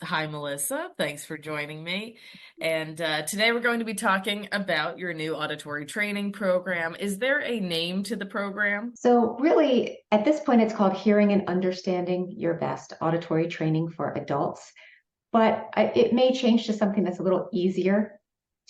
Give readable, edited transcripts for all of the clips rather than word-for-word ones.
Hi, Melissa. Thanks for joining me. And today we're going to be talking about your new auditory training program. Is there a name to the program? So really, at this point, it's called Hearing and Understanding Your Best Auditory Training for Adults. But it may change to something that's a little easier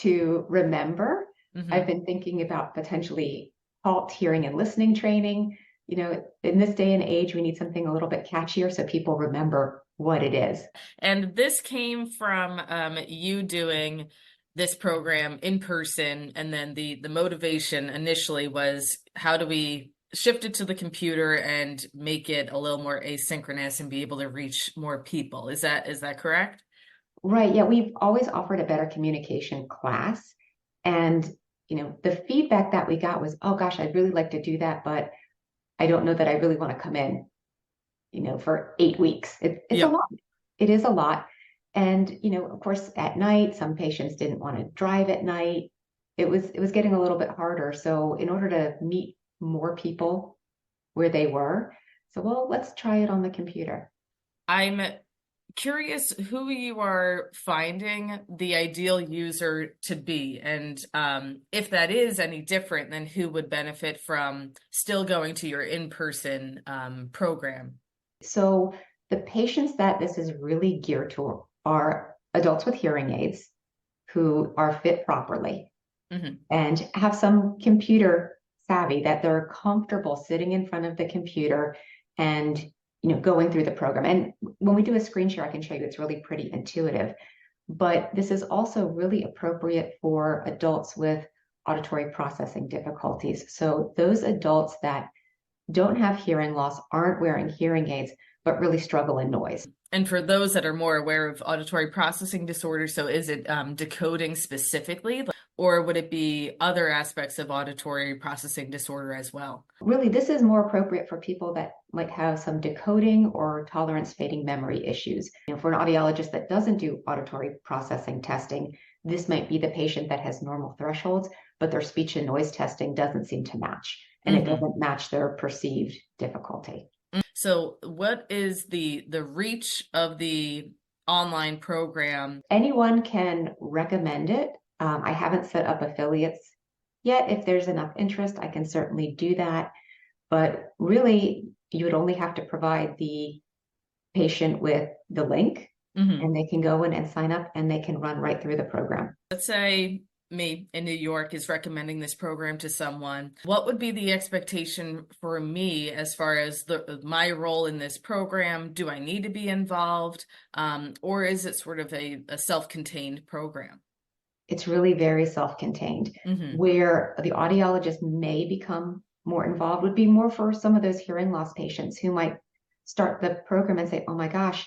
to remember. I've Hmm. been thinking about potentially HALT hearing and listening training. In this day and age, we need something a little bit catchier so people remember what it is. And this came from you doing this program in person, and then the motivation initially was how do we shift it to the computer and make it a little more asynchronous and be able to reach more people. Is that correct? Right. Yeah, we've always offered a better communication class. And, the feedback that we got was, oh gosh, I'd really like to do that, but I don't know that I really want to come in, for 8 weeks. It's a Yep. lot. It is a lot. And, of course, at night, some patients didn't want to drive at night. It was getting a little bit harder. So in order to meet more people where they were, so well, let's try it on the computer. I'm curious who you are finding the ideal user to be, and if that is any different than who would benefit from still going to your in-person program. So the patients that this is really geared to are adults with hearing aids who are fit properly Hmm. and have some computer savvy that they're comfortable sitting in front of the computer and going through the program. And when we do a screen share, I can show you it's really pretty intuitive. But this is also really appropriate for adults with auditory processing difficulties. So those adults that don't have hearing loss, aren't wearing hearing aids, but really struggle in noise. And for those that are more aware of auditory processing disorders, so is it decoding specifically, or would it be other aspects of auditory processing disorder as well? Really, this is more appropriate for people that might have some decoding or tolerance fading memory issues. For an audiologist that doesn't do auditory processing testing, this might be the patient that has normal thresholds, but their speech and noise testing doesn't seem to match, and it Hmm. doesn't match their perceived difficulty. So, what is the reach of the online program? Anyone can recommend it. I haven't set up affiliates yet. If there's enough interest, I can certainly do that. But really, you would only have to provide the patient with the link Hmm. and they can go in and sign up and they can run right through the program. Let's say me in New York is recommending this program to someone. What would be the expectation for me as far as my role in this program? Do I need to be involved, or is it sort of a self-contained program? It's really very self-contained. Hmm. Where the audiologist may become more involved would be more for some of those hearing loss patients who might start the program and say, oh my gosh,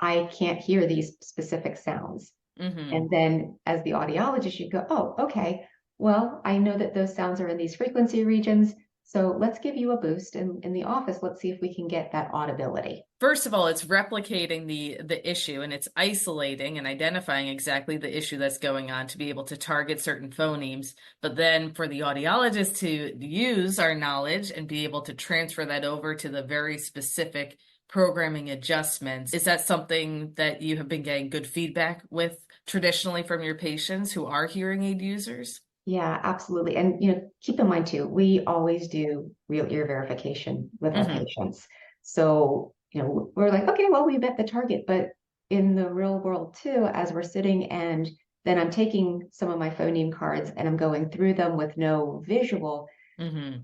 I can't hear these specific sounds. Hmm. And then as the audiologist, you go, oh, okay, well, I know that those sounds are in these frequency regions. So let's give you a boost in the office. Let's see if we can get that audibility. First of all, it's replicating the issue, and it's isolating and identifying exactly the issue that's going on to be able to target certain phonemes. But then for the audiologist to use our knowledge and be able to transfer that over to the very specific programming adjustments, is that something that you have been getting good feedback with traditionally from your patients who are hearing aid users? Yeah, absolutely. And keep in mind too, we always do real ear verification with our Hmm. patients. So, we're like, okay, well, we met the target, but in the real world too, as we're sitting and then I'm taking some of my phoneme cards and I'm going through them with no visual, Hmm.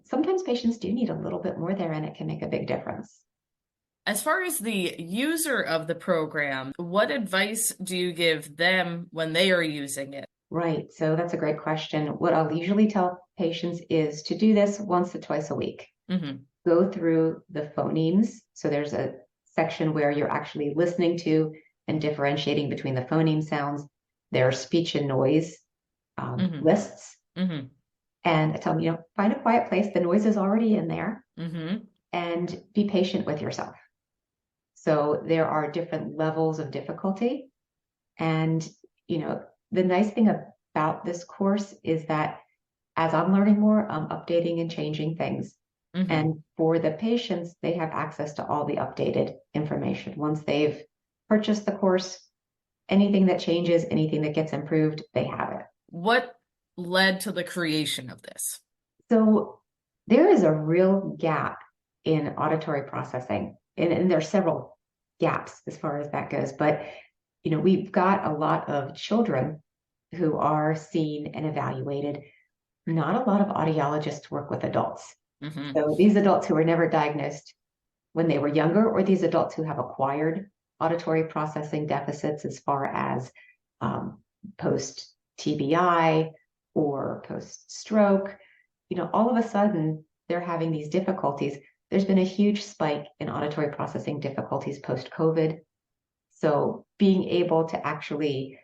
sometimes patients do need a little bit more there and it can make a big difference. As far as the user of the program, what advice do you give them when they are using it? Right. So that's a great question. What I'll usually tell patients is to do this once to twice a week. Hmm. Go through the phonemes. So there's a section where you're actually listening to and differentiating between the phoneme sounds. There are speech and noise Hmm. lists. Hmm. And I tell them, find a quiet place. The noise is already in there Hmm. and be patient with yourself. So there are different levels of difficulty. And, the nice thing about this course is that as I'm learning more, I'm updating and changing things. Hmm. And for the patients, they have access to all the updated information. Once they've purchase the course. Anything that changes, anything that gets improved, they have it. What led to the creation of this? So there is a real gap in auditory processing, and there are several gaps as far as that goes. But we've got a lot of children who are seen and evaluated. Not a lot of audiologists work with adults. Mm-hmm. So these adults who were never diagnosed when they were younger, or these adults who have acquired auditory processing deficits as far as post TBI or post stroke, all of a sudden they're having these difficulties. There's been a huge spike in auditory processing difficulties post COVID. So being able to actually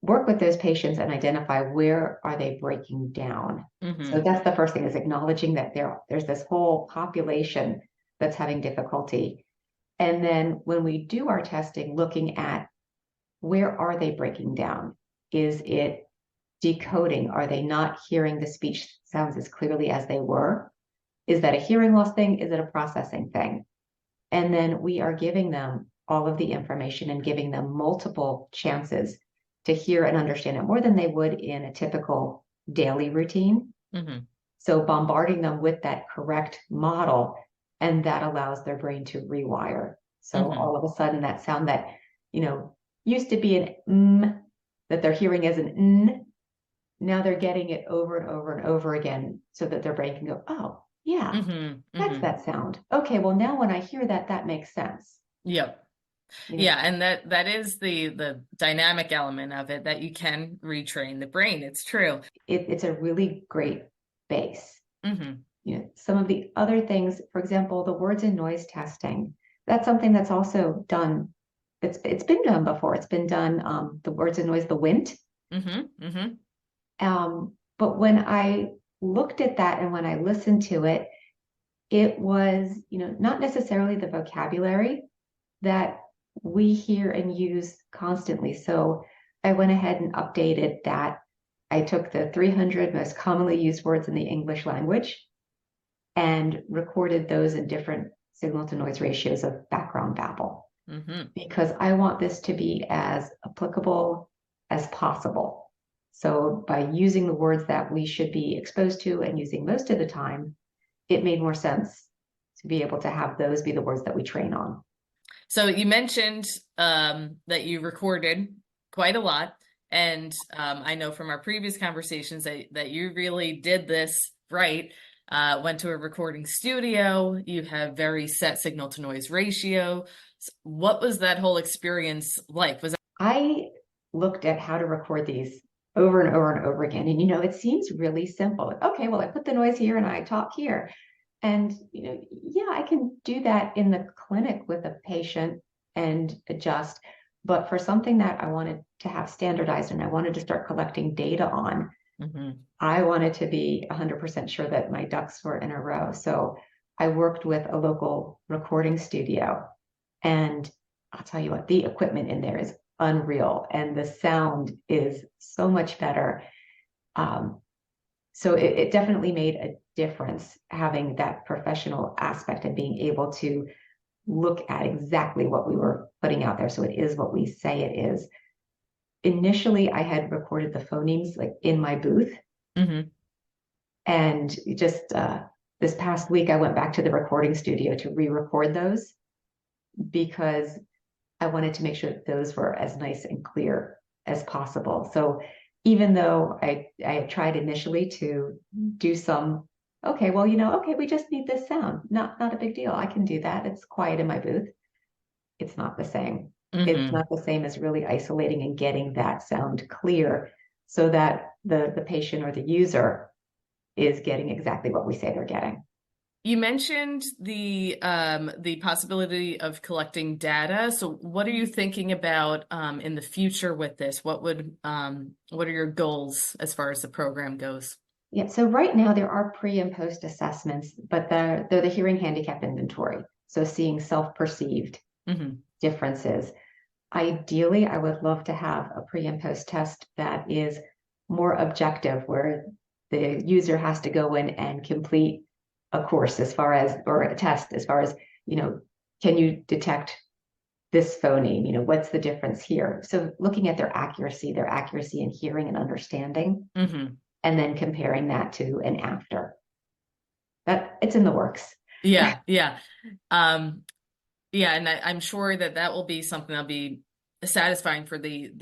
work with those patients and identify where are they breaking down. Mm-hmm. So that's the first thing, is acknowledging that there's this whole population that's having difficulty. And then when we do our testing, looking at where are they breaking down? Is it decoding? Are they not hearing the speech sounds as clearly as they were? Is that a hearing loss thing? Is it a processing thing? And then we are giving them all of the information and giving them multiple chances to hear and understand it more than they would in a typical daily routine. Mm-hmm. So bombarding them with that correct model, and that allows their brain to rewire. So Mm-hmm. all of a sudden that sound that, used to be an that they're hearing as an now they're getting it over and over and over again, so that their brain can go, oh, yeah, Mm-hmm. that's Mm-hmm. that sound. Okay, well, now when I hear that, that makes sense. Yep. You know, Yeah, and that is the dynamic element of it, that you can retrain the brain. It's true. it's a really great base. Mm-hmm. Some of the other things, for example, the words and noise testing, that's something that's also done. It's been done before. It's been done, the words and noise, the WINT. Mm-hmm. Mm-hmm. But when I looked at that and when I listened to it, it was, not necessarily the vocabulary that we hear and use constantly. So I went ahead and updated that. I took the 300 most commonly used words in the English language and recorded those in different signal to noise ratios of background babble, Mm-hmm. because I want this to be as applicable as possible. So by using the words that we should be exposed to and using most of the time, it made more sense to be able to have those be the words that we train on. So you mentioned that you recorded quite a lot, and I know from our previous conversations that you really did this right. Went to a recording studio. You have very set signal to noise ratio. What was that whole experience like? I looked at how to record these over and over and over again, and it seems really simple. Okay, well, I put the noise here and I talk here. And, yeah, I can do that in the clinic with a patient and adjust. But for something that I wanted to have standardized and I wanted to start collecting data on, Mm-hmm. I wanted to be 100% sure that my ducks were in a row. So I worked with a local recording studio. And I'll tell you what, the equipment in there is unreal. And the sound is so much better. So it definitely made a difference having that professional aspect and being able to look at exactly what we were putting out there. So it is what we say it is. Initially, I had recorded the phonemes like in my booth. Mm-hmm. And just this past week, I went back to the recording studio to re-record those, because I wanted to make sure that those were as nice and clear as possible. So even though I had tried initially to do some, okay, well, okay, we just need this sound. Not a big deal. I can do that. It's quiet in my booth. It's not the same. It's Mm-hmm. not the same as really isolating and getting that sound clear so that the patient or the user is getting exactly what we say they're getting. You mentioned the possibility of collecting data. So what are you thinking about in the future with this? What are your goals as far as the program goes? Yeah, so right now there are pre and post assessments, but they're the hearing handicap inventory. So seeing self-perceived Mm-hmm. differences. Ideally, I would love to have a pre and post test that is more objective, where the user has to go in and complete a course or a test as far as, can you detect this phoneme, what's the difference here? So looking at their accuracy in hearing and understanding, Hmm. and then comparing that to an after. That it's in the works. Yeah, yeah. Um, yeah, and I'm sure that that will be something that'll be satisfying for the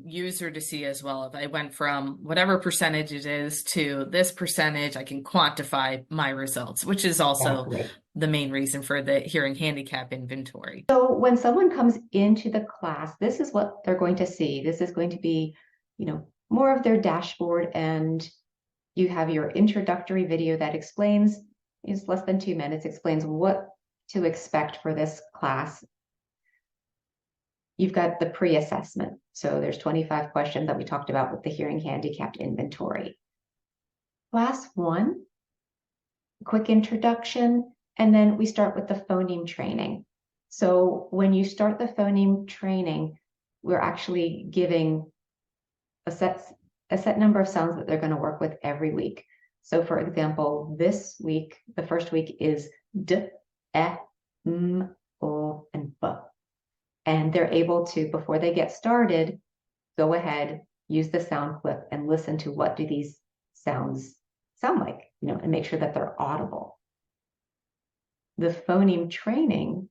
user to see as well. If I went from whatever percentage it is to this percentage, I can quantify my results, which is also Exactly. the main reason for the hearing handicap inventory. So when someone comes into the class, this is what they're going to see. This is going to be, more of their dashboard, and you have your introductory video that explains, is less than 2 minutes, explains what to expect for this class. You've got the pre-assessment. So there's 25 questions that we talked about with the hearing handicapped inventory. Class 1, quick introduction, and then we start with the phoneme training. So when you start the phoneme training, we're actually giving a set number of sounds that they're going to work with every week. So for example, this week, the first week is d, e, m, o, and b. And they're able to, before they get started, go ahead, use the sound clip and listen to what do these sounds sound like, and make sure that they're audible. The phoneme training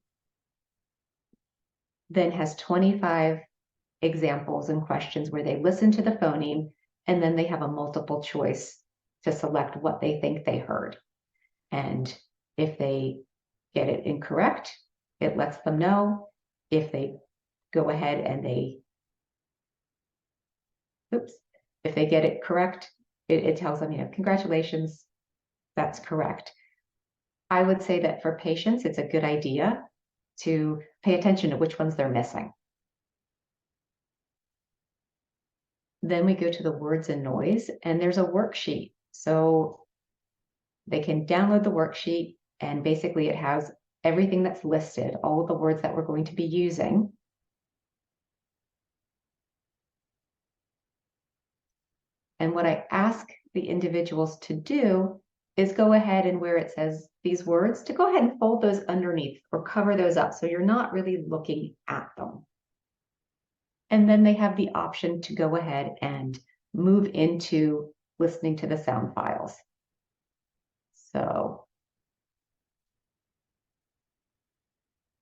then has 25 examples and questions where they listen to the phoneme, and then they have a multiple choice to select what they think they heard. And if they get it incorrect, it lets them know. If they go ahead and if they get it correct, it tells them, congratulations, that's correct. I would say that for patients, it's a good idea to pay attention to which ones they're missing. Then we go to the words and noise, and there's a worksheet. So they can download the worksheet, and basically it has everything that's listed, all of the words that we're going to be using. And what I ask the individuals to do is go ahead and where it says these words, to go ahead and fold those underneath or cover those up so you're not really looking at them. And then they have the option to go ahead and move into listening to the sound files. So,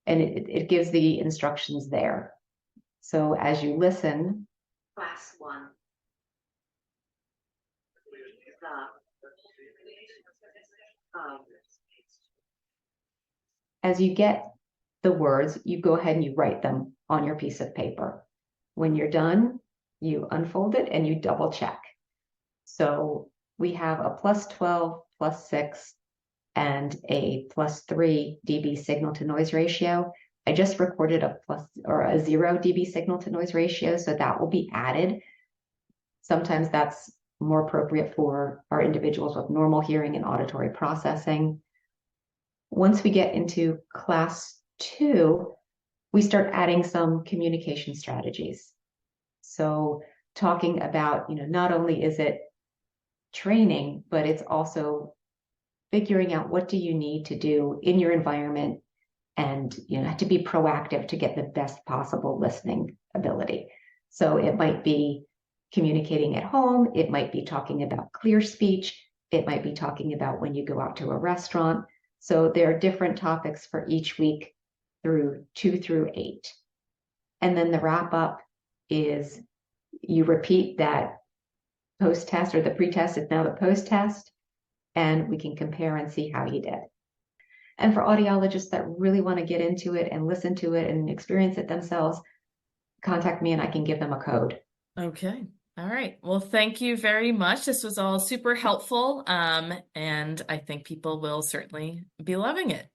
and it gives the instructions there. So as you listen, class 1, as you get the words, you go ahead and you write them on your piece of paper. When you're done, you unfold it and you double check. So we have a +12, +6, and a +3 dB signal to noise ratio. I just recorded a plus or a 0 dB signal to noise ratio, so that will be added. Sometimes that's more appropriate for our individuals with normal hearing and auditory processing. Once we get into class 2, we start adding some communication strategies. So talking about, not only is it training, but it's also figuring out what do you need to do in your environment, and to be proactive to get the best possible listening ability. So it might be communicating at home, it might be talking about clear speech, it might be talking about when you go out to a restaurant. So there are different topics for each week through 2 through 8. And then the wrap up is you repeat that post test, or the pre-test is now the post test, and we can compare and see how you did. And for audiologists that really want to get into it and listen to it and experience it themselves, contact me and I can give them a code. Okay. All right. Well, thank you very much. This was all super helpful. And I think people will certainly be loving it.